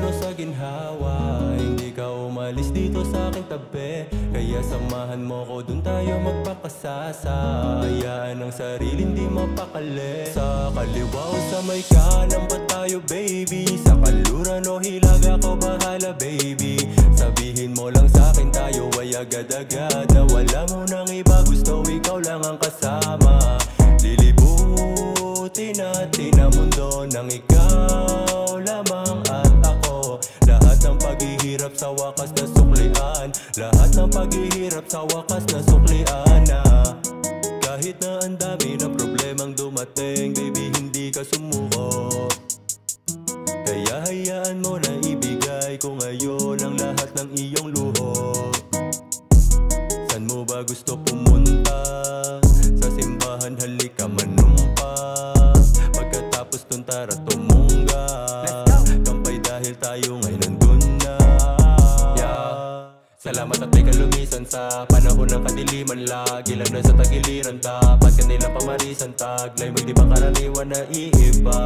paano sa ginhawa, hindi ka umalis dito sa aking tabi. Kaya samahan mo ko, dun tayo magpakasasa. Hayaan ang sarili, hindi mapakali. Sa kaliwa o sa may kanan ba tayo baby? Sa kaluran o hilaga ko bahala baby. Sabihin mo lang sa akin, tayo ay agad-agad. Na wala mo nang iba, gusto ikaw lang ang kasama. Lilibutin natin ang mundo nang ikaw lamang at ako. Lahat ng paghihirap sa wakas na suklian. Lahat ng paghihirap sa wakas na suklian na. Kahit na ang dami ng problemang dumating, baby hindi ka sumuko. Kaya hayaan mo na ibigay ko ngayon ang lahat ng iyong luho. San mo ba gusto pumunta? Sa simbahan halika manumpa. Pagkatapos dun tara tumungga. Kampay dahil tayo ngayon nandun na. Salamat at may kalumisan sa panahon ng kadiliman. Lagi lang na sa tagiliran, dapat kanilang pamarisan. Taglay mo di ba karaniwan na iiba.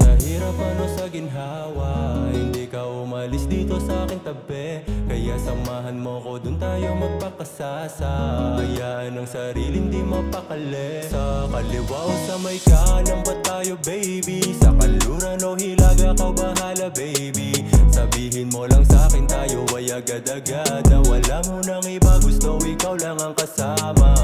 Sa hirap ano sa ginhawa, hindi ka umalis dito sa aking tabi. Kaya samahan mo ko, dun tayo magpakasasa. Hayaan ang sarili, hindi mapakali. Sa kaliwa o sa may kanan ba tayo baby? Sa kaluran o hilaga ka bahala baby. Sabihin mo lang sa akin, tayo ay agad-agad. Na wala mo nang iba, gusto ikaw lang ang kasama.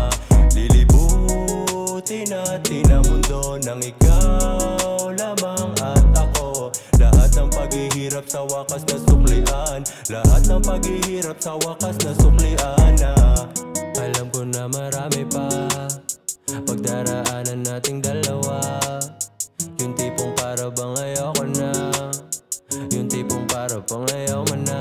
Lilibutin natin ang mundo nang ikaw lamang at ako. Lahat ng paghihirap sa wakas na suklian. Lahat ng paghihirap sa wakas na suklian na. Alam ko na marami pa pagdaraanan nating dalawa. Yung tipong para bang ayoko na, yung tipong para bang ayaw mo na.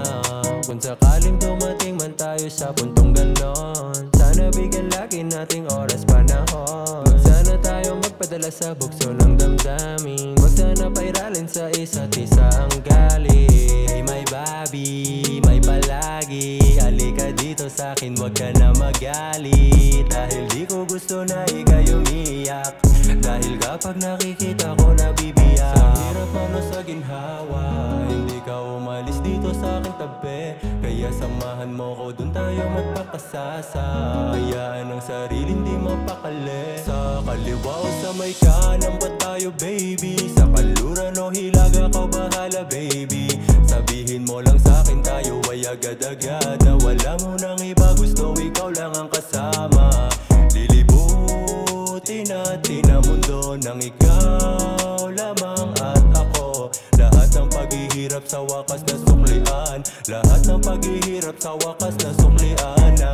Kung sakaling dumating man tayo sa puntong ganon, sana bigyan lagi nating oras panahon. Wag sana tayo magpadala sa bukso ng damdamin. Wag sana pairalin sa isa't isa ang galit. Hey my baby, may palagi. Halika dito sa'kin, wag ka na magalit. Dahil di ko gusto na ika'y umiyak. Dahil kapag nakikita ko nabibiyak. Sa hirap ano sa ginhawa, hindi ka umalis dito sa aking tabi. Kaya samahan mo ko, dun tayo magpakasasa. Hayaan ang sarili, hindi mapakali. Sa kaliwa o sa may kanan ba tayo baby? Sa kaluran o hilaga ka bahala baby. Sabihin mo lang sa akin, tayo ay agad-agad. Na wala mo nang iba, gusto ikaw lang ang kasama. Lilibutin natin ang mundo nang ikaw lamang at ako. Lahat ng paghihirap sa wakas na suklian. Lahat ng paghihirap sa wakas na suklian na.